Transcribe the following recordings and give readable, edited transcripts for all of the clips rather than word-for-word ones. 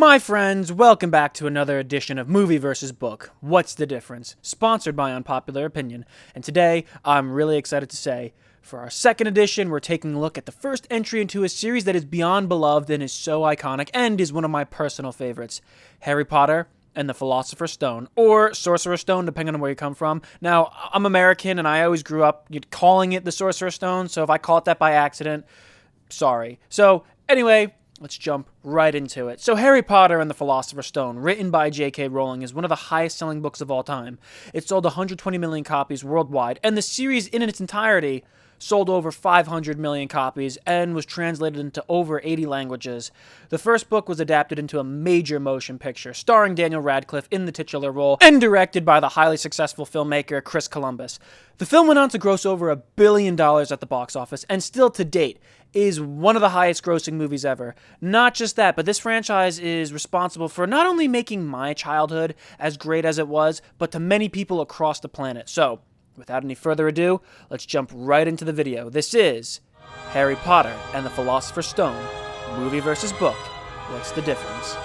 My friends, welcome back to another edition of Movie vs. Book. What's the difference? Sponsored by Unpopular Opinion. And today, I'm really excited to say, for our second edition, we're taking a look at the first entry into a series that is beyond beloved and is so iconic and is one of my personal favorites. Harry Potter and the Philosopher's Stone, or Sorcerer's Stone, depending on where you come from. Now, I'm American, and I always grew up calling it the Sorcerer's Stone, so if I call it that by accident, sorry. So, anyway, let's jump right into it. So Harry Potter and the Philosopher's Stone, written by JK Rowling, is one of the highest-selling books of all time. It sold 120 million copies worldwide, and the series in its entirety sold over 500 million copies and was translated into over 80 languages. The first book was adapted into a major motion picture, starring Daniel Radcliffe in the titular role and directed by the highly successful filmmaker Chris Columbus. The film went on to gross over $1 billion at the box office, and still to date is one of the highest grossing movies ever. Not just that, but this franchise is responsible for not only making my childhood as great as it was, but to many people across the planet. So, without any further ado, let's jump right into the video. This is Harry Potter and the Philosopher's Stone, movie versus book. What's the difference?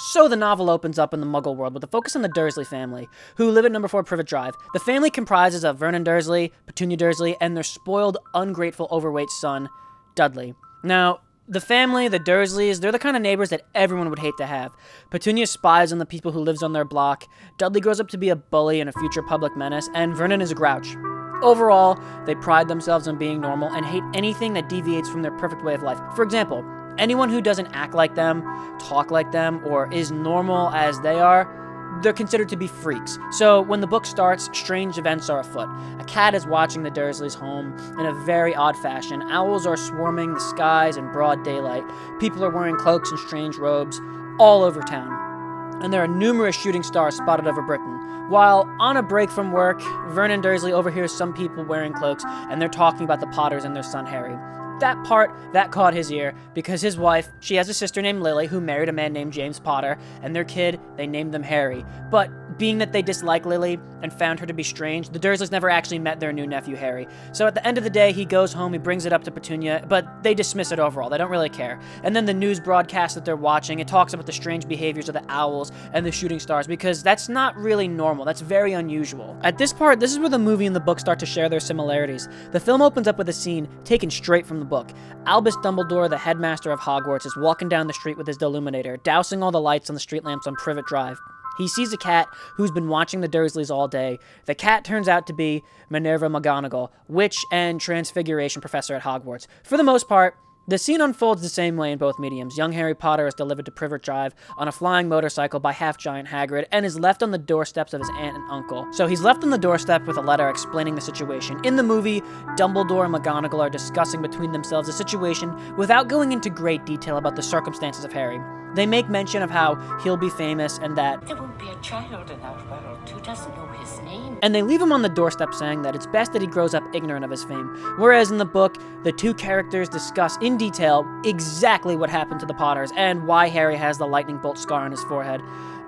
So the novel opens up in the Muggle world with a focus on the Dursley family, who live at number 4 Privet Drive. The family comprises of Vernon Dursley, Petunia Dursley, and their spoiled, ungrateful, overweight son, Dudley. Now, the family, the Dursleys, they're the kind of neighbors that everyone would hate to have. Petunia spies on the people who lives on their block, Dudley grows up to be a bully and a future public menace, and Vernon is a grouch. Overall, they pride themselves on being normal and hate anything that deviates from their perfect way of life. For example, anyone who doesn't act like them, talk like them, or is normal as they are, they're considered to be freaks. So when the book starts, strange events are afoot. A cat is watching the Dursleys' home in a very odd fashion. Owls are swarming the skies in broad daylight. People are wearing cloaks and strange robes all over town. And there are numerous shooting stars spotted over Britain. While on a break from work, Vernon Dursley overhears some people wearing cloaks, and they're talking about the Potters and their son Harry. That part, that caught his ear, because his wife, she has a sister named Lily, who married a man named James Potter, and their kid, they named them Harry. But being that they dislike Lily and found her to be strange, the Dursleys never actually met their new nephew, Harry. So at the end of the day, he goes home, he brings it up to Petunia, but they dismiss it overall. They don't really care. And then the news broadcast that they're watching, it talks about the strange behaviors of the owls and the shooting stars, because that's not really normal. That's very unusual. At this part, this is where the movie and the book start to share their similarities. The film opens up with a scene taken straight from the book. Albus Dumbledore, the headmaster of Hogwarts, is walking down the street with his Deluminator, dousing all the lights on the street lamps on Privet Drive. He sees a cat who's been watching the Dursleys all day. The cat turns out to be Minerva McGonagall, witch and transfiguration professor at Hogwarts. For the most part, the scene unfolds the same way in both mediums. Young Harry Potter is delivered to Privet Drive on a flying motorcycle by half-giant Hagrid and is left on the doorsteps of his aunt and uncle. So he's left on the doorstep with a letter explaining the situation. In the movie, Dumbledore and McGonagall are discussing between themselves the situation without going into great detail about the circumstances of Harry. They make mention of how he'll be famous and that there won't be a child in our world who doesn't know his name. And they leave him on the doorstep saying that it's best that he grows up ignorant of his fame. Whereas in the book, the two characters discuss in detail exactly what happened to the Potters and why Harry has the lightning bolt scar on his forehead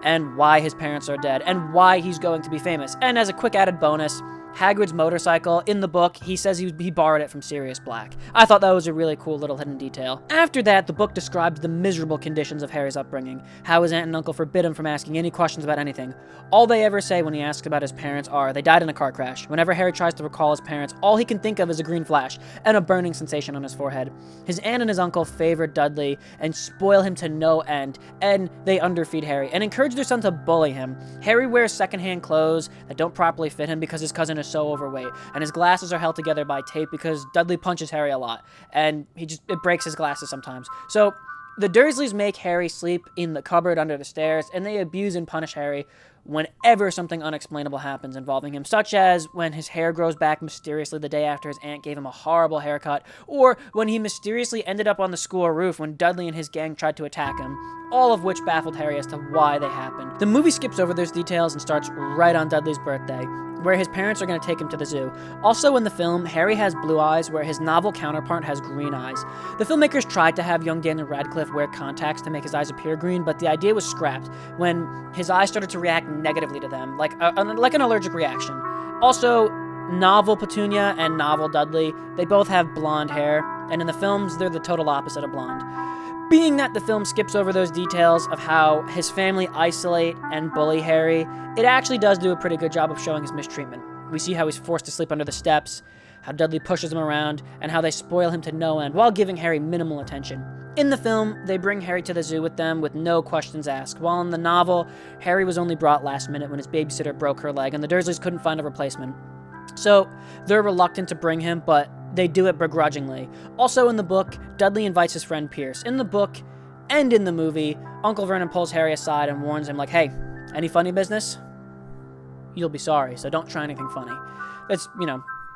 and why his parents are dead and why he's going to be famous. And as a quick added bonus, Hagrid's motorcycle, in the book, he says he borrowed it from Sirius Black. I thought that was a really cool little hidden detail. After that, the book describes the miserable conditions of Harry's upbringing, how his aunt and uncle forbid him from asking any questions about anything. All they ever say when he asks about his parents are, they died in a car crash. Whenever Harry tries to recall his parents, all he can think of is a green flash and a burning sensation on his forehead. His aunt and his uncle favor Dudley and spoil him to no end, and they underfeed Harry and encourage their son to bully him. Harry wears secondhand clothes that don't properly fit him because his cousin is so overweight, and his glasses are held together by tape because Dudley punches Harry a lot, and it breaks his glasses sometimes. So the Dursleys make Harry sleep in the cupboard under the stairs, and they abuse and punish Harry whenever something unexplainable happens involving him, such as when his hair grows back mysteriously the day after his aunt gave him a horrible haircut, or when he mysteriously ended up on the school roof when Dudley and his gang tried to attack him, all of which baffled Harry as to why they happened. The movie skips over those details and starts right on Dudley's birthday, where his parents are going to take him to the zoo. Also in the film, Harry has blue eyes, where his novel counterpart has green eyes. The filmmakers tried to have young Daniel Radcliffe wear contacts to make his eyes appear green, but the idea was scrapped when his eyes started to react negatively to them, like an allergic reaction. Also, novel Petunia and novel Dudley, they both have blonde hair, and in the films, they're the total opposite of blonde. Being that the film skips over those details of how his family isolate and bully Harry, it actually does do a pretty good job of showing his mistreatment. We see how he's forced to sleep under the steps, how Dudley pushes him around, and how they spoil him to no end while giving Harry minimal attention. In the film, they bring Harry to the zoo with them with no questions asked, while in the novel, Harry was only brought last minute when his babysitter broke her leg and the Dursleys couldn't find a replacement. So, they're reluctant to bring him, but they do it begrudgingly. Also in the book, Dudley invites his friend Pierce. In the book, and in the movie, Uncle Vernon pulls Harry aside and warns him like, hey, any funny business? You'll be sorry, so don't try anything funny. It's,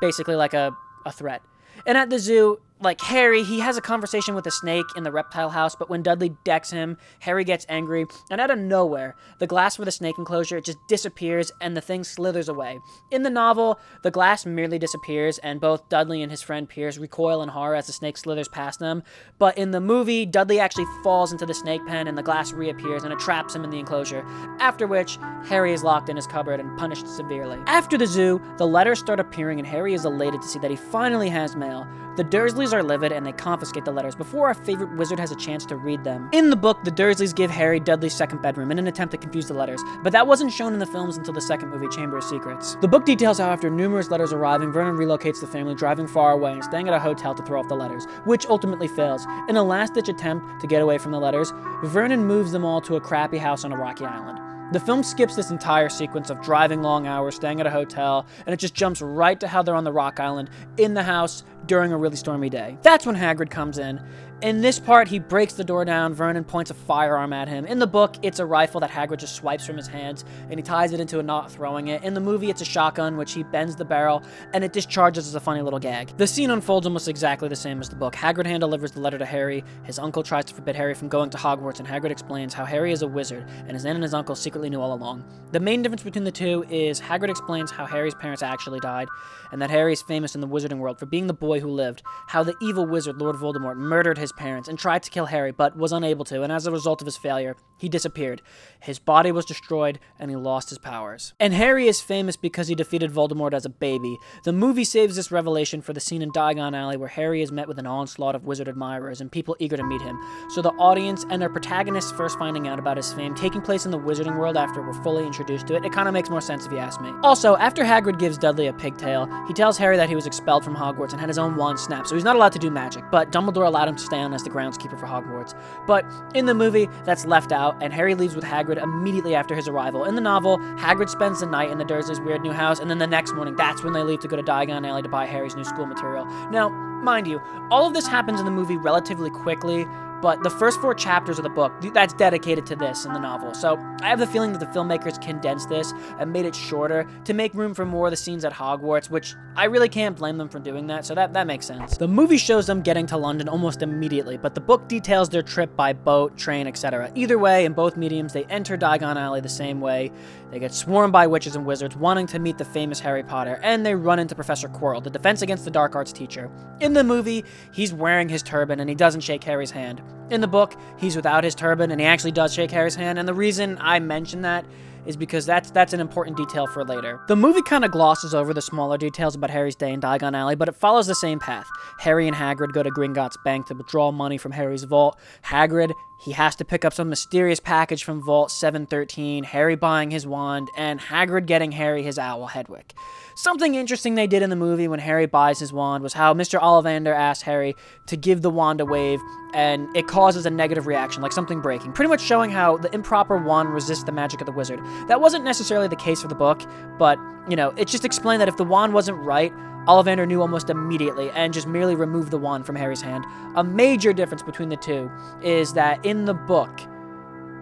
basically like a threat. And at the zoo, like Harry, he has a conversation with a snake in the reptile house, but when Dudley decks him, Harry gets angry, and out of nowhere, the glass for the snake enclosure just disappears and the thing slithers away. In the novel, the glass merely disappears, and both Dudley and his friend Pierce recoil in horror as the snake slithers past them, but in the movie, Dudley actually falls into the snake pen and the glass reappears and it traps him in the enclosure, after which Harry is locked in his cupboard and punished severely. After the zoo, the letters start appearing and Harry is elated to see that he finally has mail. The Dursleys are livid and they confiscate the letters before our favorite wizard has a chance to read them. In the book, the Dursleys give Harry Dudley's second bedroom in an attempt to confuse the letters, but that wasn't shown in the films until the second movie, Chamber of Secrets. The book details how after numerous letters arriving, Vernon relocates the family, driving far away and staying at a hotel to throw off the letters, which ultimately fails. In a last-ditch attempt to get away from the letters, Vernon moves them all to a crappy house on a rocky island. The film skips this entire sequence of driving long hours, staying at a hotel, and it just jumps right to how they're on the rock island, in the house, during a really stormy day. That's when Hagrid comes in. In this part, he breaks the door down, Vernon points a firearm at him. In the book, it's a rifle that Hagrid just swipes from his hands, and he ties it into a knot, throwing it. In the movie, it's a shotgun, which he bends the barrel, and it discharges as a funny little gag. The scene unfolds almost exactly the same as the book. Hagrid hand-delivers the letter to Harry, his uncle tries to forbid Harry from going to Hogwarts, and Hagrid explains how Harry is a wizard, and his aunt and his uncle secretly knew all along. The main difference between the two is Hagrid explains how Harry's parents actually died, and that Harry is famous in the wizarding world for being the boy who lived, how the evil wizard Lord Voldemort murdered his parents and tried to kill Harry, but was unable to, and as a result of his failure, he disappeared. His body was destroyed, and he lost his powers. And Harry is famous because he defeated Voldemort as a baby. The movie saves this revelation for the scene in Diagon Alley where Harry is met with an onslaught of wizard admirers and people eager to meet him. So the audience and their protagonists first finding out about his fame, taking place in the wizarding world after we're fully introduced to it, it kind of makes more sense if you ask me. Also, after Hagrid gives Dudley a pigtail, he tells Harry that he was expelled from Hogwarts and had his own wand snapped, so he's not allowed to do magic, but Dumbledore allowed him to stay on as the groundskeeper for Hogwarts. But in the movie, that's left out, and Harry leaves with Hagrid immediately after his arrival. In the novel, Hagrid spends the night in the Dursleys' weird new house, and then the next morning, that's when they leave to go to Diagon Alley to buy Harry's new school material. Now, mind you, all of this happens in the movie relatively quickly, but the first 4 chapters of the book, that's dedicated to this in the novel. So I have the feeling that the filmmakers condensed this and made it shorter to make room for more of the scenes at Hogwarts, which I really can't blame them for doing that, so that makes sense. The movie shows them getting to London almost immediately, but the book details their trip by boat, train, etc. Either way, in both mediums, they enter Diagon Alley the same way. They get swarmed by witches and wizards wanting to meet the famous Harry Potter, and they run into Professor Quirrell, the Defense Against the Dark Arts teacher. In the movie, he's wearing his turban and he doesn't shake Harry's hand. In the book, he's without his turban and he actually does shake Harry's hand, and the reason I mention that is because that's an important detail for later. The movie kind of glosses over the smaller details about Harry's day in Diagon Alley, but it follows the same path. Harry and Hagrid go to Gringotts Bank to withdraw money from Harry's vault. Hagrid, he has to pick up some mysterious package from Vault 713, Harry buying his wand, and Hagrid getting Harry his owl Hedwig. Something interesting they did in the movie when Harry buys his wand was how Mr. Ollivander asked Harry to give the wand a wave, and it causes a negative reaction, like something breaking, pretty much showing how the improper wand resists the magic of the wizard. That wasn't necessarily the case for the book, but, it just explained that if the wand wasn't right, Ollivander knew almost immediately and just merely removed the wand from Harry's hand. A major difference between the two is that in the book,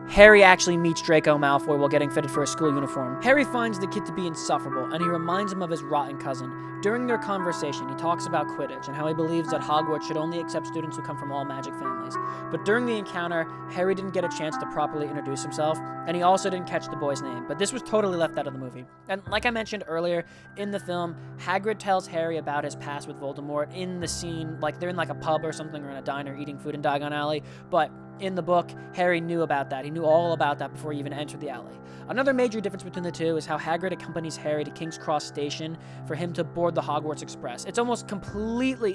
Harry actually meets Draco Malfoy while getting fitted for a school uniform. Harry finds the kid to be insufferable, and he reminds him of his rotten cousin. During their conversation, he talks about Quidditch and how he believes that Hogwarts should only accept students who come from all magic families. But during the encounter, Harry didn't get a chance to properly introduce himself, and he also didn't catch the boy's name, but this was totally left out of the movie. And like I mentioned earlier, in the film, Hagrid tells Harry about his past with Voldemort in the scene, like they're in like a pub or something, or in a diner eating food in Diagon Alley, but In the book, Harry knew about that. He knew all about that before he even entered the alley. Another major difference between the two is how Hagrid accompanies Harry to King's Cross Station for him to board the Hogwarts Express. It almost completely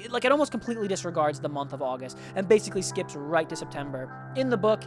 disregards the month of August and basically skips right to September. In the book,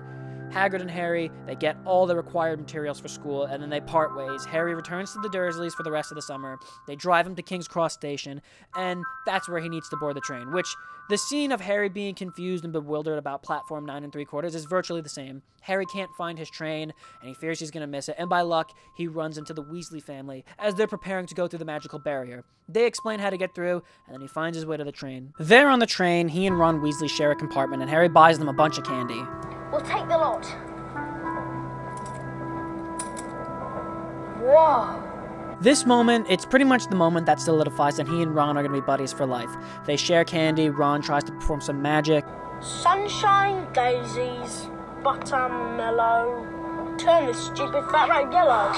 Hagrid and Harry, they get all the required materials for school, and then they part ways. Harry returns to the Dursleys for the rest of the summer. They drive him to King's Cross Station, and that's where he needs to board the train, which the scene of Harry being confused and bewildered about platform 9 3/4 is virtually the same. Harry can't find his train, and he fears he's going to miss it, and by luck, he runs into the Weasley family as they're preparing to go through the magical barrier. They explain how to get through, and then he finds his way to the train. There on the train, he and Ron Weasley share a compartment, and Harry buys them a bunch of candy. We'll take the lot. Whoa. This moment, it's pretty much the moment that solidifies that he and Ron are going to be buddies for life. They share candy, Ron tries to perform some magic. Sunshine, daisies, buttermellow. Turn this stupid fat rat yellow.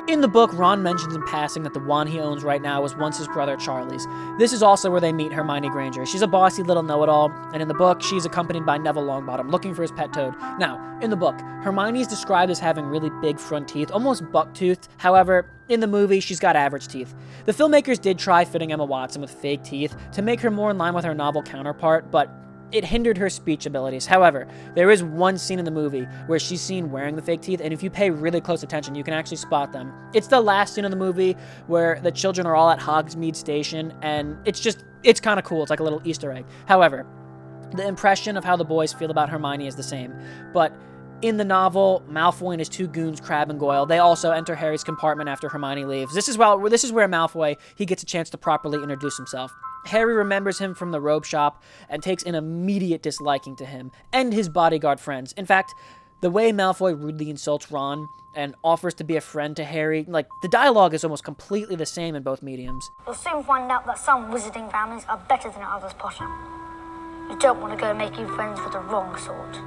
In the book, Ron mentions in passing that the wand he owns right now was once his brother Charlie's. This is also where they meet Hermione Granger. She's a bossy little know-it-all, and in the book, she's accompanied by Neville Longbottom, looking for his pet toad. Now, in the book, Hermione is described as having really big front teeth, almost buck-toothed. However, in the movie, she's got average teeth. The filmmakers did try fitting Emma Watson with fake teeth to make her more in line with her novel counterpart, but it hindered her speech abilities. However, there is one scene in the movie where she's seen wearing the fake teeth, and if you pay really close attention, you can actually spot them. It's the last scene of the movie where the children are all at Hogsmeade Station, and it's kind of cool. It's like a little Easter egg. However, the impression of how the boys feel about Hermione is the same, but in the novel, Malfoy and his two goons, Crabbe and Goyle, they also enter Harry's compartment after Hermione leaves. This is where Malfoy, he gets a chance to properly introduce himself. Harry remembers him from the robe shop and takes an immediate disliking to him and his bodyguard friends. In fact, the way Malfoy rudely insults Ron and offers to be a friend to Harry, the dialogue is almost completely the same in both mediums. You'll soon find out that some wizarding families are better than others, Potter. You don't want to go making friends with the wrong sort.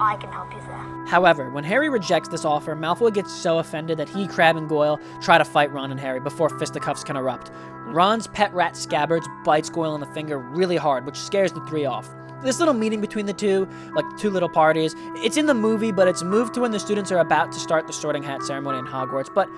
I can help you there. However, when Harry rejects this offer, Malfoy gets so offended that he, Crabbe, and Goyle try to fight Ron and Harry before fisticuffs can erupt. Ron's pet rat Scabbards bites Goyle in the finger really hard, which scares the three off. This little meeting between the two, like two little parties, it's in the movie, but it's moved to when the students are about to start the Sorting Hat ceremony in Hogwarts, but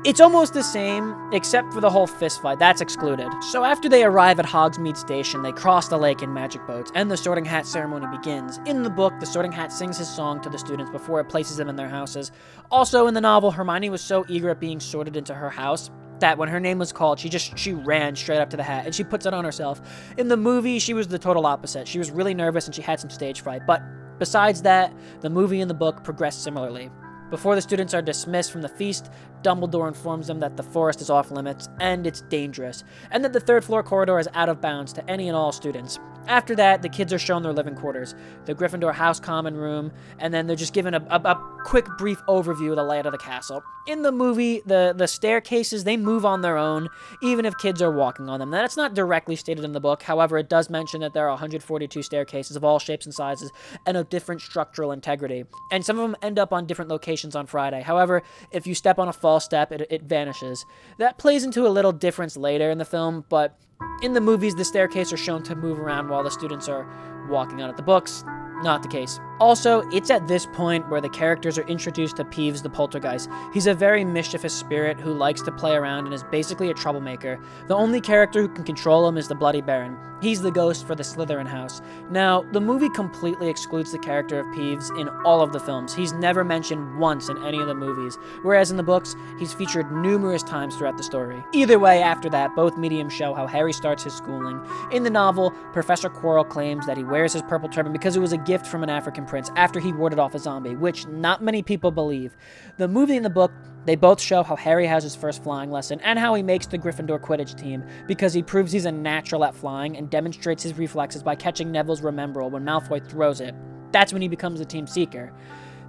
it's almost the same, except for the whole fistfight. That's excluded. So after they arrive at Hogsmeade Station, they cross the lake in magic boats, and the Sorting Hat ceremony begins. In the book, the Sorting Hat sings his song to the students before it places them in their houses. Also, in the novel, Hermione was so eager at being sorted into her house that when her name was called, she ran straight up to the hat, and she puts it on herself. In the movie, she was the total opposite. She was really nervous, and she had some stage fright. But besides that, the movie and the book progressed similarly. Before the students are dismissed from the feast, Dumbledore informs them that the forest is off limits and it's dangerous, and that the third floor corridor is out of bounds to any and all students. After that, the kids are shown their living quarters, the Gryffindor house common room, and then they're just given a quick brief overview of the layout of the castle. In the movie, the staircases, they move on their own, even if kids are walking on them. Now, that's not directly stated in the book. However, it does mention that there are 142 staircases of all shapes and sizes and of different structural integrity, and some of them end up on different locations on Friday. However, if you step on a false step, it vanishes. That plays into a little difference later in the film, but in the movies, the staircase are shown to move around while the students are walking on it. The books, not the case. Also, it's at this point where the characters are introduced to Peeves the Poltergeist. He's a very mischievous spirit who likes to play around and is basically a troublemaker. The only character who can control him is the Bloody Baron. He's the ghost for the Slytherin house. Now, the movie completely excludes the character of Peeves in all of the films. He's never mentioned once in any of the movies, whereas in the books, he's featured numerous times throughout the story. Either way, after that, both mediums show how Harry starts his schooling. In the novel, Professor Quirrell claims that he wears his purple turban because it was a gift from an African prince after he warded off a zombie, which not many people believe. The movie and the book, they both show how Harry has his first flying lesson and how he makes the Gryffindor Quidditch team because he proves he's a natural at flying and demonstrates his reflexes by catching Neville's Remembrall when Malfoy throws it. That's when he becomes the team seeker.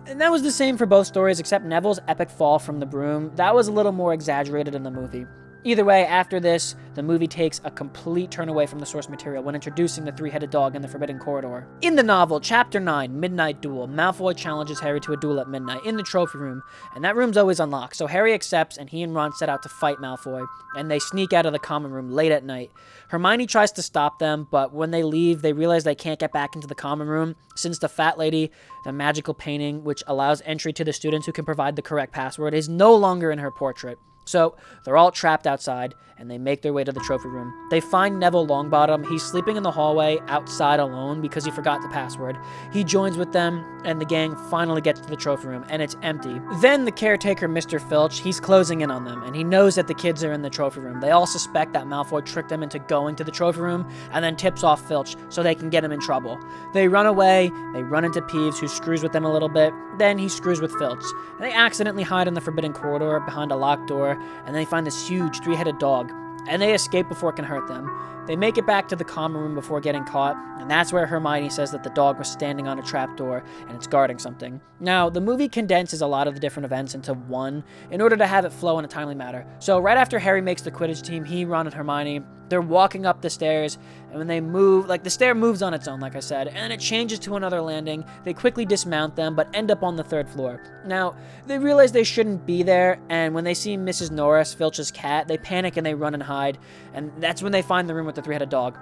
And that was the same for both stories, except Neville's epic fall from the broom. That was a little more exaggerated in the movie. Either way, after this, the movie takes a complete turn away from the source material when introducing the three-headed dog in the Forbidden Corridor. In the novel, Chapter 9, Midnight Duel, Malfoy challenges Harry to a duel at midnight in the trophy room, and that room's always unlocked, so Harry accepts and he and Ron set out to fight Malfoy, and they sneak out of the common room late at night. Hermione tries to stop them, but when they leave, they realize they can't get back into the common room since the Fat Lady, the magical painting which allows entry to the students who can provide the correct password, is no longer in her portrait. So, they're all trapped outside, and they make their way to the trophy room. They find Neville Longbottom. He's sleeping in the hallway outside alone because he forgot the password. He joins with them, and the gang finally gets to the trophy room, and it's empty. Then the caretaker, Mr. Filch, he's closing in on them, and he knows that the kids are in the trophy room. They all suspect that Malfoy tricked them into going to the trophy room, and then tips off Filch so they can get him in trouble. They run away, they run into Peeves, who screws with them a little bit, then he screws with Filch. And they accidentally hide in the Forbidden Corridor behind a locked door, and they find this huge three-headed dog, and they escape before it can hurt them. They make it back to the common room before getting caught, and that's where Hermione says that the dog was standing on a trapdoor and it's guarding something. Now, the movie condenses a lot of the different events into one in order to have it flow in a timely manner. So right after Harry makes the Quidditch team, he, Ron, and Hermione, they're walking up the stairs, and when they move, the stair moves on its own, like I said, and then it changes to another landing. They quickly dismount them, but end up on the 3rd floor. Now, they realize they shouldn't be there, and when they see Mrs. Norris, Filch's cat, they panic and they run and hide, and that's when they find the room with the three-headed dog.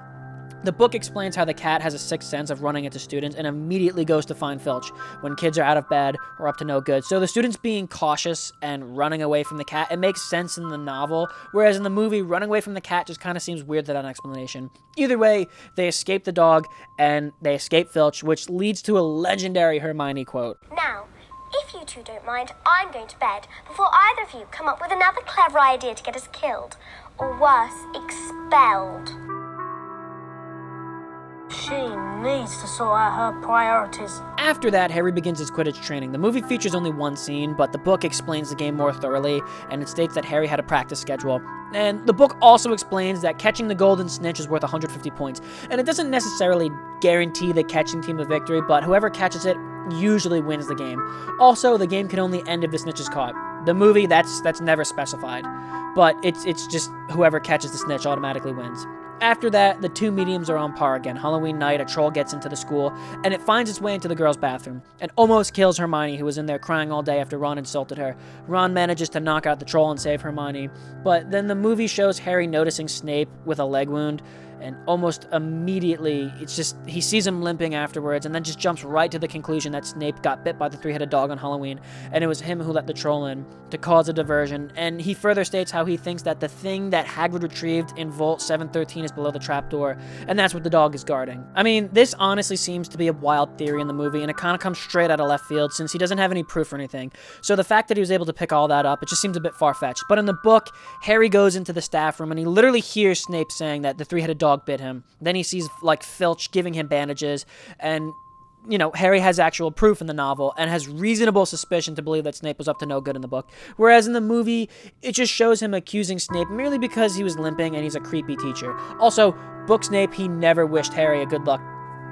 The book explains how the cat has a sixth sense of running into students and immediately goes to find Filch when kids are out of bed or up to no good. So the students being cautious and running away from the cat, it makes sense in the novel, whereas in the movie, running away from the cat just kind of seems weird without an explanation. Either way, they escape the dog and they escape Filch, which leads to a legendary Hermione quote. Now, if you two don't mind, I'm going to bed before either of you come up with another clever idea to get us killed, or worse, expelled. She needs to sort out her priorities. After that, Harry begins his Quidditch training. The movie features only one scene, but the book explains the game more thoroughly, and it states that Harry had a practice schedule. And the book also explains that catching the golden snitch is worth 150 points, and it doesn't necessarily guarantee the catching team a victory, but whoever catches it usually wins the game. Also, the game can only end if the snitch is caught. The movie, that's never specified, but it's just whoever catches the snitch automatically wins. After that, the two mediums are on par again. Halloween night, a troll gets into the school, and it finds its way into the girls' bathroom, and almost kills Hermione, who was in there crying all day after Ron insulted her. Ron manages to knock out the troll and save Hermione, but then the movie shows Harry noticing Snape with a leg wound, and almost immediately, he sees him limping afterwards, and then just jumps right to the conclusion that Snape got bit by the three-headed dog on Halloween, and it was him who let the troll in to cause a diversion. And he further states how he thinks that the thing that Hagrid retrieved in Vault 713 is below the trapdoor, and that's what the dog is guarding. I mean, this honestly seems to be a wild theory in the movie, and it kind of comes straight out of left field since he doesn't have any proof or anything. So the fact that he was able to pick all that up, it just seems a bit far-fetched. But in the book, Harry goes into the staff room, and he literally hears Snape saying that the three-headed dog bit him. Then he sees, Filch giving him bandages, and, Harry has actual proof in the novel and has reasonable suspicion to believe that Snape was up to no good in the book. Whereas in the movie, it just shows him accusing Snape merely because he was limping and he's a creepy teacher. Also, book Snape, he never wished Harry a good luck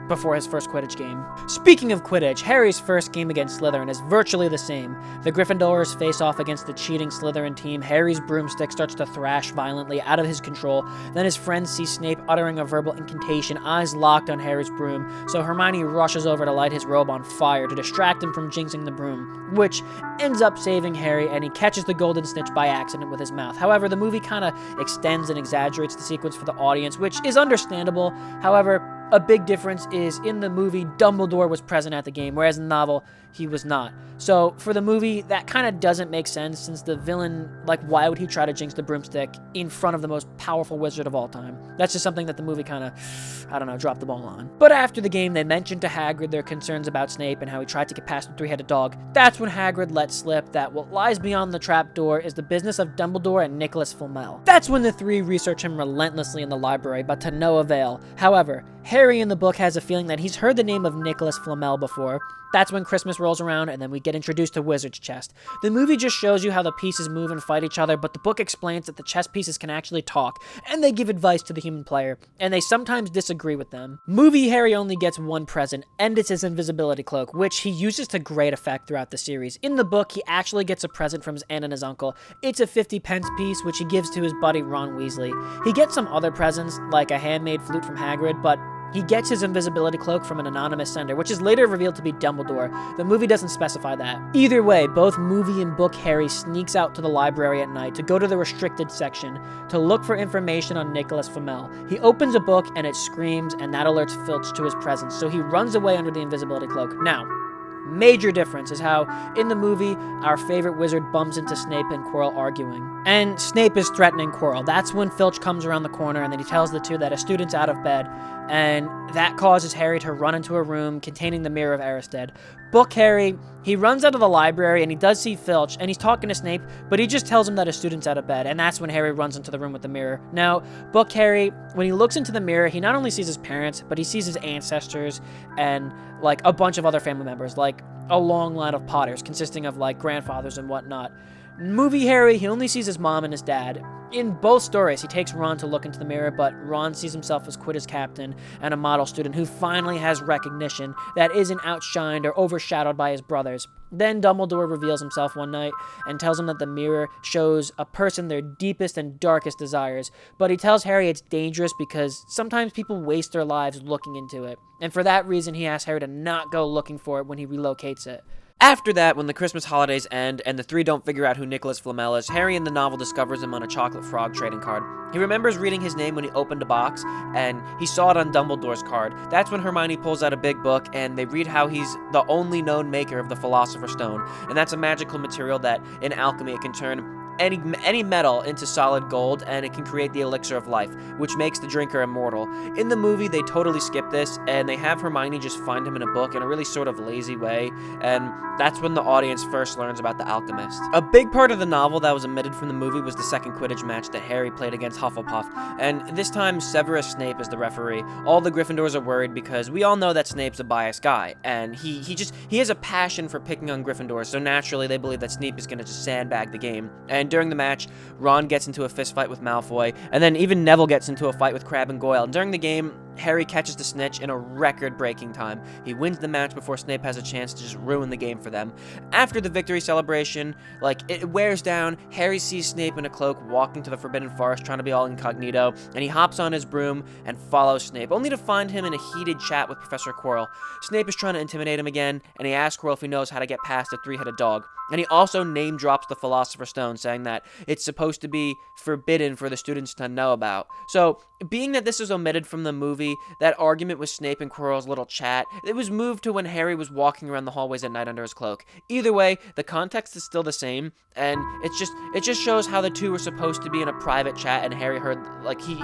before his first Quidditch game. Speaking of Quidditch, Harry's first game against Slytherin is virtually the same. The Gryffindors face off against the cheating Slytherin team. Harry's broomstick starts to thrash violently out of his control. Then his friends see Snape uttering a verbal incantation, eyes locked on Harry's broom, so Hermione rushes over to light his robe on fire to distract him from jinxing the broom, which ends up saving Harry, and he catches the golden snitch by accident with his mouth. However, the movie kind of extends and exaggerates the sequence for the audience, which is understandable. However, a big difference is in the movie, Dumbledore was present at the game, whereas in the novel, he was not. So for the movie, that kind of doesn't make sense since the villain, why would he try to jinx the broomstick in front of the most powerful wizard of all time? That's just something that the movie kind of, dropped the ball on. But after the game, they mentioned to Hagrid their concerns about Snape and how he tried to get past the three-headed dog. That's when Hagrid let slip that what lies beyond the trapdoor is the business of Dumbledore and Nicholas Flamel. That's when the three research him relentlessly in the library, but to no avail. However, Harry in the book has a feeling that he's heard the name of Nicholas Flamel before. That's when Christmas rolls around, and then we get introduced to Wizard's Chest. The movie just shows you how the pieces move and fight each other, but the book explains that the chess pieces can actually talk, and they give advice to the human player, and they sometimes disagree with them. Movie Harry only gets one present, and it's his invisibility cloak, which he uses to great effect throughout the series. In the book, he actually gets a present from his aunt and his uncle. It's a 50-pence piece, which he gives to his buddy Ron Weasley. He gets some other presents, like a handmade flute from Hagrid, but he gets his invisibility cloak from an anonymous sender, which is later revealed to be Dumbledore. The movie doesn't specify that. Either way, both movie and book Harry sneaks out to the library at night to go to the restricted section to look for information on Nicholas Flamel. He opens a book and it screams, and that alerts Filch to his presence, so he runs away under the invisibility cloak. Now, major difference is how, in the movie, our favorite wizard bumps into Snape and Quirrell arguing. And Snape is threatening Quirrell. That's when Filch comes around the corner, and then he tells the two that a student's out of bed, and that causes Harry to run into a room containing the Mirror of Erised. Book Harry, he runs out of the library, and he does see Filch, and he's talking to Snape, but he just tells him that a student's out of bed, and that's when Harry runs into the room with the mirror. Now, Book Harry, when he looks into the mirror, he not only sees his parents, but he sees his ancestors and, like, a bunch of other family members, like a long line of Potters consisting of, like, grandfathers and whatnot. Movie Harry, he only sees his mom and his dad. In both stories, he takes Ron to look into the mirror, but Ron sees himself as Quidditch captain and a model student who finally has recognition that isn't outshined or overshadowed by his brothers. Then Dumbledore reveals himself one night and tells him that the mirror shows a person their deepest and darkest desires, but he tells Harry it's dangerous because sometimes people waste their lives looking into it, and for that reason he asks Harry to not go looking for it when he relocates it. After that, when the Christmas holidays end and the three don't figure out who Nicholas Flamel is, Harry in the novel discovers him on a chocolate frog trading card. He remembers reading his name when he opened a box, and he saw it on Dumbledore's card. That's when Hermione pulls out a big book, and they read how he's the only known maker of the Philosopher's Stone, and that's a magical material that, in alchemy, it can turn any metal into solid gold, and it can create the elixir of life, which makes the drinker immortal. In the movie, they totally skip this, and they have Hermione just find him in a book in a really sort of lazy way, and that's when the audience first learns about the alchemist. A big part of the novel that was omitted from the movie was the second Quidditch match that Harry played against Hufflepuff, and this time Severus Snape is the referee. All the Gryffindors are worried because we all know that Snape's a biased guy, and he has a passion for picking on Gryffindors, so naturally they believe that Snape is going to just sandbag the game. And during the match, Ron gets into a fist fight with Malfoy, and then even Neville gets into a fight with Crabbe and Goyle. And during the game, Harry catches the snitch in a record-breaking time. He wins the match before Snape has a chance to just ruin the game for them. After the victory celebration, it wears down, Harry sees Snape in a cloak walking to the Forbidden Forest trying to be all incognito, and he hops on his broom and follows Snape, only to find him in a heated chat with Professor Quirrell. Snape is trying to intimidate him again, and he asks Quirrell if he knows how to get past a three-headed dog. And he also name-drops the Philosopher's Stone, saying that it's supposed to be forbidden for the students to know about. So, being that this is omitted from the movie, that argument with Snape and Quirrell's little chat, it was moved to when Harry was walking around the hallways at night under his cloak. Either way, the context is still the same, and it just shows how the two were supposed to be in a private chat, and Harry heard, he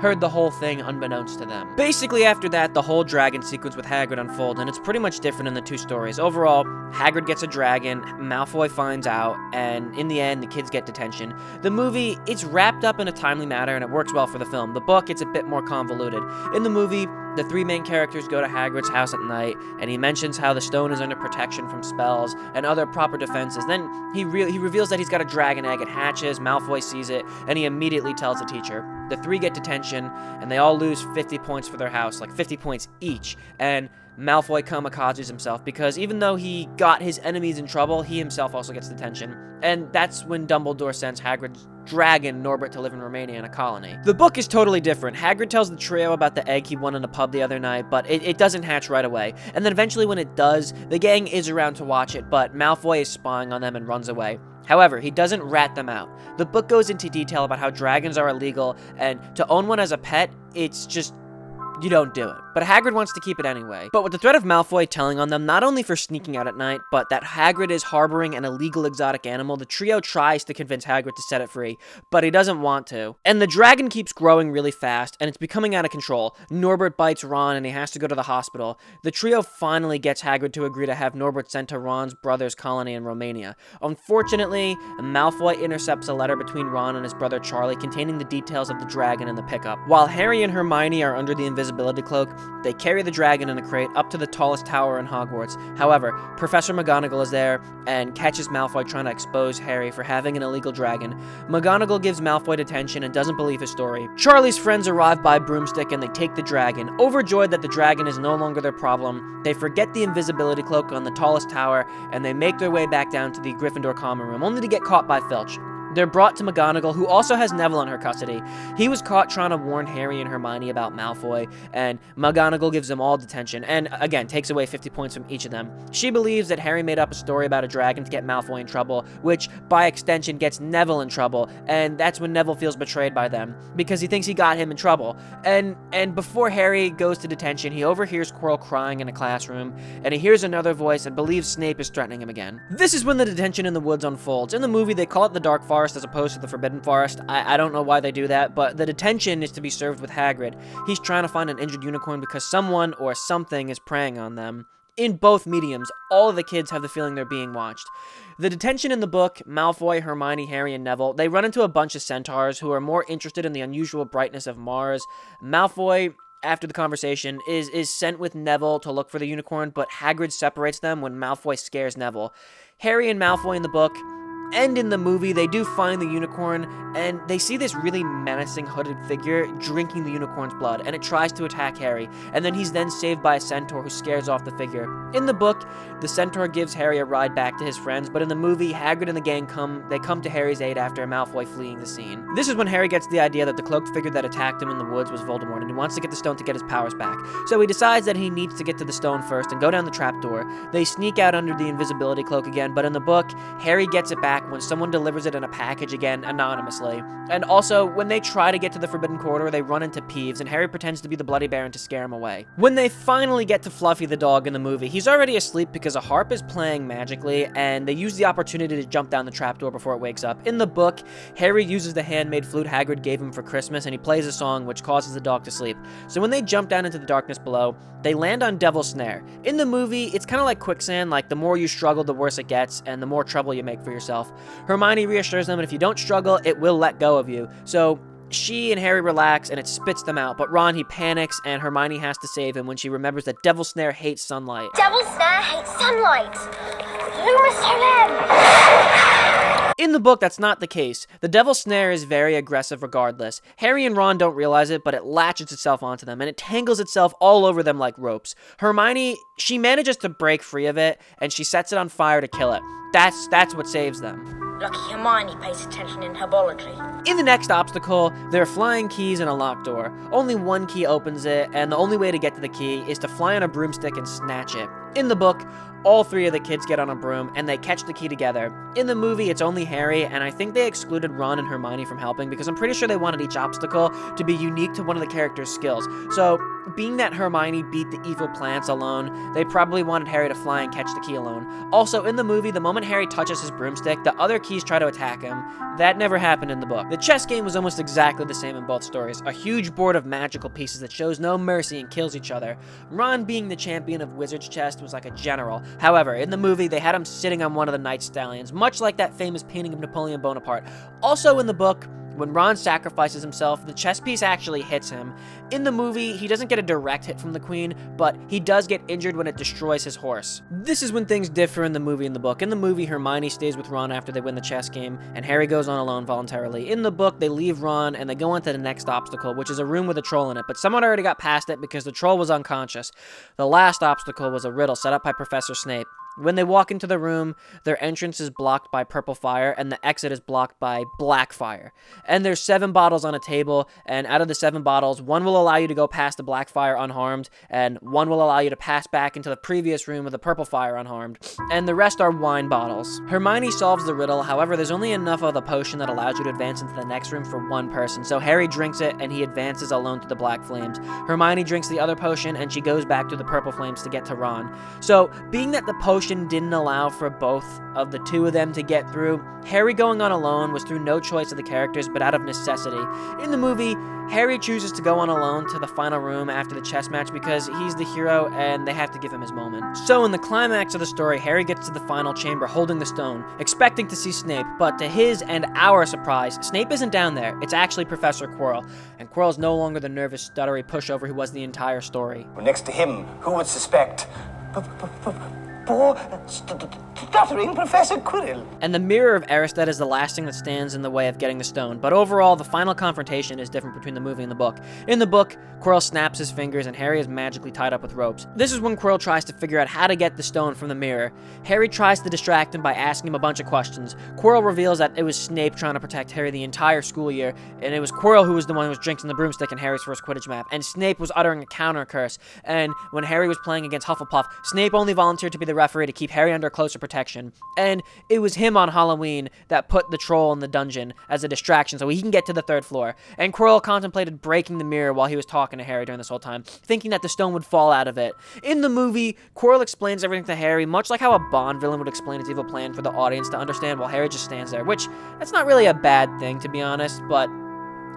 heard the whole thing unbeknownst to them. Basically, after that, the whole dragon sequence with Hagrid unfolds, and it's pretty much different in the two stories. Overall, Hagrid gets a dragon, Malfoy finds out, and in the end, the kids get detention. The movie, it's wrapped up in a timely manner, and it works well for the film. The book, it's a bit more convoluted. In the movie, the three main characters go to Hagrid's house at night, and he mentions how the stone is under protection from spells and other proper defenses. Then he reveals that he's got a dragon egg. It hatches, Malfoy sees it, and he immediately tells the teacher. The three get detention, and they all lose 50 points for their house, 50 points each, and Malfoy kamikazes himself because even though he got his enemies in trouble, he himself also gets detention. And that's when Dumbledore sends Hagrid's dragon, Norbert, to live in Romania in a colony. The book is totally different. Hagrid tells the trio about the egg he won in a pub the other night, but it doesn't hatch right away. And then eventually when it does, the gang is around to watch it, but Malfoy is spying on them and runs away. However, he doesn't rat them out. The book goes into detail about how dragons are illegal, and to own one as a pet, it's just, you don't do it. But Hagrid wants to keep it anyway. But with the threat of Malfoy telling on them, not only for sneaking out at night, but that Hagrid is harboring an illegal exotic animal, the trio tries to convince Hagrid to set it free, but he doesn't want to. And the dragon keeps growing really fast, and it's becoming out of control. Norbert bites Ron, and he has to go to the hospital. The trio finally gets Hagrid to agree to have Norbert sent to Ron's brother's colony in Romania. Unfortunately, Malfoy intercepts a letter between Ron and his brother Charlie containing the details of the dragon in the pickup. While Harry and Hermione are under the invisibility invisibility cloak, they carry the dragon in a crate up to the tallest tower in Hogwarts. However, Professor McGonagall is there and catches Malfoy trying to expose Harry for having an illegal dragon. McGonagall gives Malfoy detention and doesn't believe his story. Charlie's friends arrive by broomstick and they take the dragon. Overjoyed that the dragon is no longer their problem, they forget the invisibility cloak on the tallest tower and they make their way back down to the Gryffindor common room, only to get caught by Filch. They're brought to McGonagall, who also has Neville in her custody. He was caught trying to warn Harry and Hermione about Malfoy, and McGonagall gives them all detention, and again, takes away 50 points from each of them. She believes that Harry made up a story about a dragon to get Malfoy in trouble, which, by extension, gets Neville in trouble, and that's when Neville feels betrayed by them, because he thinks he got him in trouble. And before Harry goes to detention, he overhears Quirrell crying in a classroom, and he hears another voice and believes Snape is threatening him again. This is when the detention in the woods unfolds. In the movie, they call it the Dark Forest as opposed to the Forbidden Forest. I don't know why they do that, but the detention is to be served with Hagrid. He's trying to find an injured unicorn because someone or something is preying on them. In both mediums, all of the kids have the feeling they're being watched. The detention in the book, Malfoy, Hermione, Harry, and Neville, they run into a bunch of centaurs who are more interested in the unusual brightness of Mars. Malfoy, after the conversation, is sent with Neville to look for the unicorn, but Hagrid separates them when Malfoy scares Neville. Harry and Malfoy in the book and in the movie, they do find the unicorn, and they see this really menacing hooded figure drinking the unicorn's blood, and it tries to attack Harry, and then he's then saved by a centaur who scares off the figure. In the book, the centaur gives Harry a ride back to his friends, but in the movie, Hagrid and the gang come to Harry's aid after Malfoy fleeing the scene. This is when Harry gets the idea that the cloaked figure that attacked him in the woods was Voldemort, and he wants to get the stone to get his powers back. So he decides that he needs to get to the stone first and go down the trapdoor. They sneak out under the invisibility cloak again, but in the book, Harry gets it back when someone delivers it in a package again, anonymously. And also, when they try to get to the Forbidden Corridor, they run into Peeves, and Harry pretends to be the Bloody Baron to scare him away. When they finally get to Fluffy the dog in the movie, he's already asleep because a harp is playing magically, and they use the opportunity to jump down the trapdoor before it wakes up. In the book, Harry uses the handmade flute Hagrid gave him for Christmas, and he plays a song which causes the dog to sleep. So when they jump down into the darkness below, they land on Devil's Snare. In the movie, it's kind of like quicksand, like the more you struggle, the worse it gets, and the more trouble you make for yourself. Hermione reassures them that if you don't struggle, it will let go of you. So she and Harry relax, and it spits them out, but Ron, he panics, and Hermione has to save him when she remembers that Devil's Snare hates sunlight. Devil's Snare hates sunlight. Luma Solem. In the book, that's not the case. The Devil's Snare is very aggressive regardless. Harry and Ron don't realize it, but it latches itself onto them, and it tangles itself all over them like ropes. Hermione, she manages to break free of it, and she sets it on fire to kill it. That's what saves them. Lucky Hermione pays attention in herbology. In the next obstacle, there are flying keys and a locked door. Only one key opens it, and the only way to get to the key is to fly on a broomstick and snatch it. In the book, all three of the kids get on a broom, and they catch the key together. In the movie, it's only Harry, and I think they excluded Ron and Hermione from helping because I'm pretty sure they wanted each obstacle to be unique to one of the characters' skills. So, being that Hermione beat the evil plants alone, they probably wanted Harry to fly and catch the key alone. Also, in the movie, the moment Harry touches his broomstick, the other keys try to attack him. That never happened in the book. The chess game was almost exactly the same in both stories. A huge board of magical pieces that shows no mercy and kills each other. Ron, being the champion of Wizard's Chess, was like a general. However, in the movie, they had him sitting on one of the Night Stallions, much like that famous painting of Napoleon Bonaparte. Also in the book, when Ron sacrifices himself, the chess piece actually hits him. In the movie, he doesn't get a direct hit from the queen, but he does get injured when it destroys his horse. This is when things differ in the movie and the book. In the movie, Hermione stays with Ron after they win the chess game, and Harry goes on alone voluntarily. In the book, they leave Ron, and they go on to the next obstacle, which is a room with a troll in it, but someone already got past it because the troll was unconscious. The last obstacle was a riddle set up by Professor Snape. When they walk into the room, their entrance is blocked by purple fire, and the exit is blocked by black fire. And there's 7 bottles on a table, and out of the 7 bottles, 1 will allow you to go past the black fire unharmed, and 1 will allow you to pass back into the previous room with the purple fire unharmed, and the rest are wine bottles. Hermione solves the riddle, however, there's only enough of the potion that allows you to advance into the next room for 1 person, so Harry drinks it, and he advances alone to the black flames. Hermione drinks the other potion, and she goes back to the purple flames to get to Ron. So, being that the potion potion didn't allow for both of the two of them to get through. Harry going on alone was through no choice of the characters, but out of necessity. In the movie, Harry chooses to go on alone to the final room after the chess match because he's the hero and they have to give him his moment. So in the climax of the story, Harry gets to the final chamber holding the stone, expecting to see Snape, but to his and our surprise, Snape isn't down there. It's actually Professor Quirrell, and Quirrell's no longer the nervous, stuttery pushover who was the entire story. Next to him, who would suspect? Poor, stuttering Professor Quirrell. And the Mirror of Erised is the last thing that stands in the way of getting the stone, but overall, the final confrontation is different between the movie and the book. In the book, Quirrell snaps his fingers and Harry is magically tied up with ropes. This is when Quirrell tries to figure out how to get the stone from the mirror. Harry tries to distract him by asking him a bunch of questions. Quirrell reveals that it was Snape trying to protect Harry the entire school year, and it was Quirrell who was the one who was drinking the broomstick in Harry's first Quidditch map, and Snape was uttering a counter curse, and when Harry was playing against Hufflepuff, Snape only volunteered to be the referee to keep Harry under closer protection, and it was him on Halloween that put the troll in the dungeon as a distraction so he can get to the 3rd floor, and Quirrell contemplated breaking the mirror while he was talking to Harry during this whole time, thinking that the stone would fall out of it. In the movie, Quirrell explains everything to Harry, much like how a Bond villain would explain his evil plan for the audience to understand while Harry just stands there, which, that's not really a bad thing, to be honest, but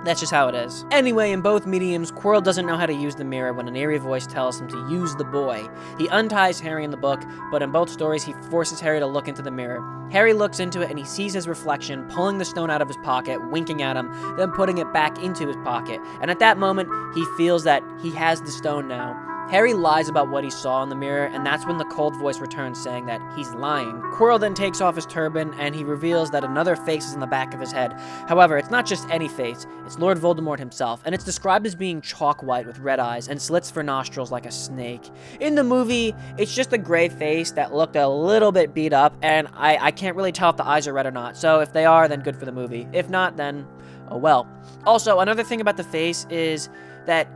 that's just how it is. Anyway, in both mediums, Quirrell doesn't know how to use the mirror when an eerie voice tells him to use the boy. He unties Harry in the book, but in both stories, he forces Harry to look into the mirror. Harry looks into it and he sees his reflection, pulling the stone out of his pocket, winking at him, then putting it back into his pocket. And at that moment, he feels that he has the stone now. Harry lies about what he saw in the mirror, and that's when the cold voice returns saying that he's lying. Quirrell then takes off his turban, and he reveals that another face is in the back of his head. However, it's not just any face, it's Lord Voldemort himself, and it's described as being chalk white with red eyes and slits for nostrils like a snake. In the movie, it's just a gray face that looked a little bit beat up, and I can't really tell if the eyes are red or not, so if they are, then good for the movie. If not, then oh well. Also, another thing about the face is that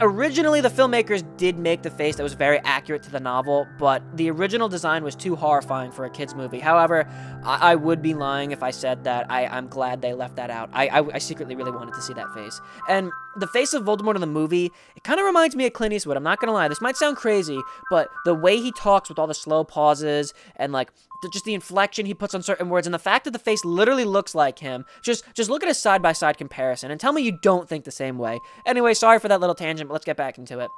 originally, the filmmakers did make the face that was very accurate to the novel, but the original design was too horrifying for a kid's movie. However, I would be lying if I said that I'm glad they left that out. I secretly really wanted to see that face. And the face of Voldemort in the movie, it kind of reminds me of Clint Eastwood. I'm not going to lie. This might sound crazy, but the way he talks with all the slow pauses and, like, just the inflection he puts on certain words, and the fact that the face literally looks like him, just look at a side-by-side comparison and tell me you don't think the same way. Anyway, sorry for that little tangent, but let's get back into it.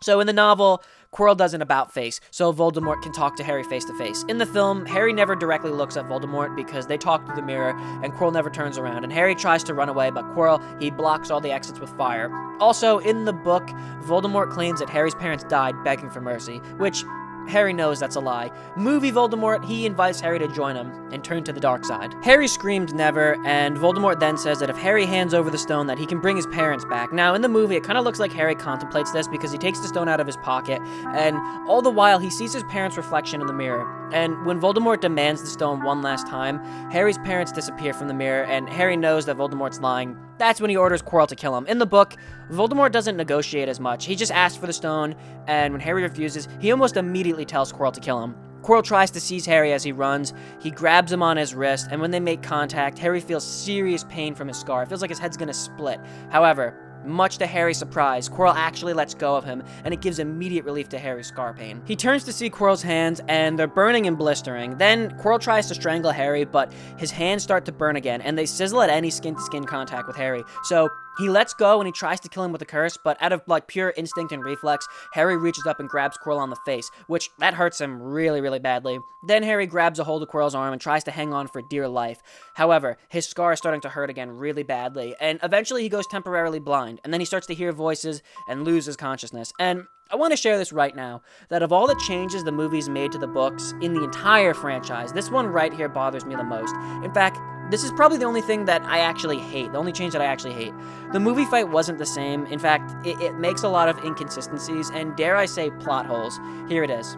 So in the novel, Quirrell does an about-face, so Voldemort can talk to Harry face-to-face. In the film, Harry never directly looks at Voldemort because they talk through the mirror, and Quirrell never turns around, and Harry tries to run away, but Quirrell, he blocks all the exits with fire. Also, in the book, Voldemort claims that Harry's parents died begging for mercy, which Harry knows that's a lie. Movie Voldemort, he invites Harry to join him and turn to the dark side. Harry screams never, and Voldemort then says that if Harry hands over the stone that he can bring his parents back. Now, in the movie, it kind of looks like Harry contemplates this because he takes the stone out of his pocket, and all the while, he sees his parents' reflection in the mirror. And when Voldemort demands the stone one last time, Harry's parents disappear from the mirror, and Harry knows that Voldemort's lying. That's when he orders Quirrell to kill him. In the book, Voldemort doesn't negotiate as much. He just asks for the stone, and when Harry refuses, he almost immediately tells Quirrell to kill him. Quirrell tries to seize Harry as he runs. He grabs him on his wrist, and when they make contact, Harry feels serious pain from his scar. It feels like his head's gonna split. However, much to Harry's surprise, Quirrell actually lets go of him, and it gives immediate relief to Harry's scar pain. He turns to see Quirrell's hands, and they're burning and blistering. Then, Quirrell tries to strangle Harry, but his hands start to burn again, and they sizzle at any skin-to-skin contact with Harry. So, he lets go and he tries to kill him with a curse, but out of pure instinct and reflex, Harry reaches up and grabs Quirrell on the face, which that hurts him really, really badly. Then Harry grabs a hold of Quirrell's arm and tries to hang on for dear life. However, his scar is starting to hurt again really badly, and eventually he goes temporarily blind, and then he starts to hear voices and loses consciousness. And I want to share this right now, that of all the changes the movies made to the books in the entire franchise, this one right here bothers me the most. In fact, this is probably the only thing that I actually hate, the only change that I actually hate. The movie fight wasn't the same. In fact, it makes a lot of inconsistencies and, dare I say, plot holes. Here it is.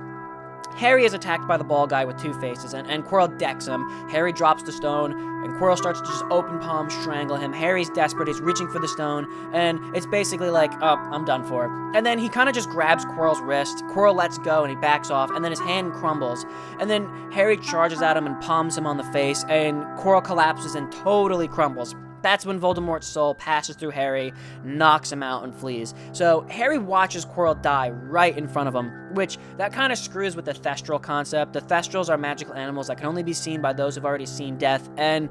Harry is attacked by the ball guy with two faces, and Quirrell decks him. Harry drops the stone, and Quirrell starts to just open palm strangle him. Harry's desperate, he's reaching for the stone, and it's basically like, oh, I'm done for. And then he kind of just grabs Quirrell's wrist. Quirrell lets go, and he backs off, and then his hand crumbles. And then Harry charges at him and palms him on the face, and Quirrell collapses and totally crumbles. That's when Voldemort's soul passes through Harry, knocks him out, and flees. So Harry watches Quirrell die right in front of him, which that kind of screws with the Thestral concept. The Thestrals are magical animals that can only be seen by those who've already seen death, and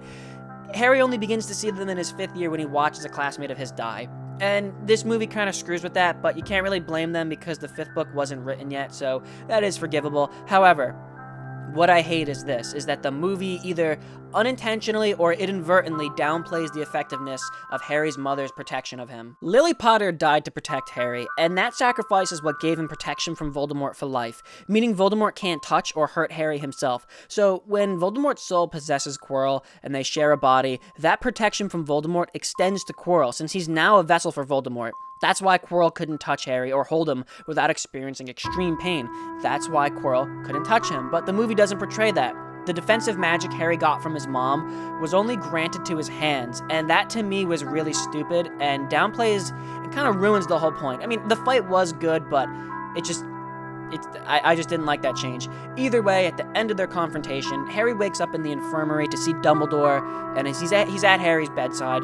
Harry only begins to see them in his 5th year when he watches a classmate of his die. And this movie kind of screws with that, but you can't really blame them because the 5th book wasn't written yet, so that is forgivable. However, what I hate is that the movie either unintentionally or inadvertently downplays the effectiveness of Harry's mother's protection of him. Lily Potter died to protect Harry, and that sacrifice is what gave him protection from Voldemort for life, meaning Voldemort can't touch or hurt Harry himself. So when Voldemort's soul possesses Quirrell and they share a body, that protection from Voldemort extends to Quirrell, since he's now a vessel for Voldemort. That's why Quirrell couldn't touch Harry or hold him without experiencing extreme pain. That's why Quirrell couldn't touch him, but the movie doesn't portray that. The defensive magic Harry got from his mom was only granted to his hands, and that to me was really stupid and downplays and kind of ruins the whole point. I mean, the fight was good, but I just didn't like that change. Either way, at the end of their confrontation, Harry wakes up in the infirmary to see Dumbledore, and as he's at Harry's bedside,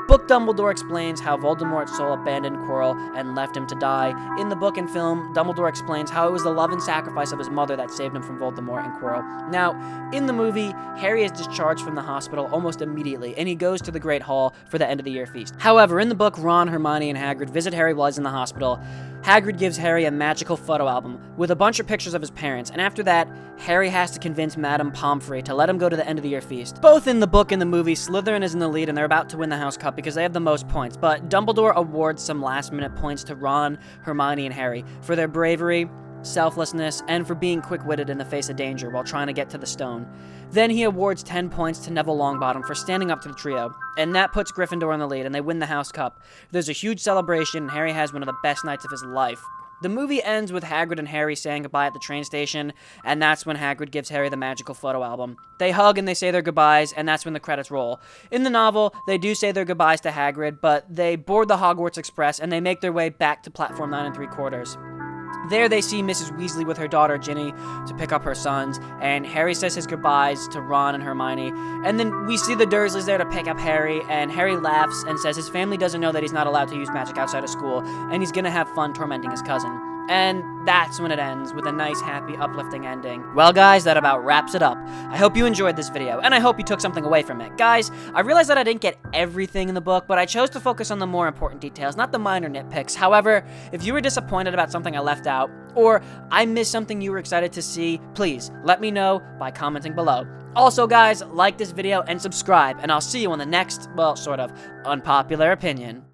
Book Dumbledore explains how Voldemort's soul abandoned Quirrell and left him to die. In the book and film, Dumbledore explains how it was the love and sacrifice of his mother that saved him from Voldemort and Quirrell. Now, in the movie, Harry is discharged from the hospital almost immediately, and he goes to the Great Hall for the end of the year feast. However, in the book, Ron, Hermione, and Hagrid visit Harry while he's in the hospital. Hagrid gives Harry a magical photo album with a bunch of pictures of his parents, and after that, Harry has to convince Madame Pomfrey to let him go to the end of the year feast. Both in the book and the movie, Slytherin is in the lead and they're about to win the House Cup because they have the most points, but Dumbledore awards some last-minute points to Ron, Hermione, and Harry for their bravery, selflessness, and for being quick-witted in the face of danger while trying to get to the stone. Then he awards 10 points to Neville Longbottom for standing up to the trio, and that puts Gryffindor in the lead, and they win the House Cup. There's a huge celebration, and Harry has one of the best nights of his life. The movie ends with Hagrid and Harry saying goodbye at the train station, and that's when Hagrid gives Harry the magical photo album. They hug and they say their goodbyes, and that's when the credits roll. In the novel, they do say their goodbyes to Hagrid, but they board the Hogwarts Express and they make their way back to platform 9 3/4. There they see Mrs. Weasley with her daughter Ginny to pick up her sons, and Harry says his goodbyes to Ron and Hermione, and then we see the Dursleys there to pick up Harry, and Harry laughs and says his family doesn't know that he's not allowed to use magic outside of school, and he's gonna have fun tormenting his cousin. And that's when it ends, with a nice, happy, uplifting ending. Well, guys, that about wraps it up. I hope you enjoyed this video, and I hope you took something away from it. Guys, I realized that I didn't get everything in the book, but I chose to focus on the more important details, not the minor nitpicks. However, if you were disappointed about something I left out, or I missed something you were excited to see, please let me know by commenting below. Also, guys, like this video and subscribe, and I'll see you on the next, well, sort of, unpopular opinion.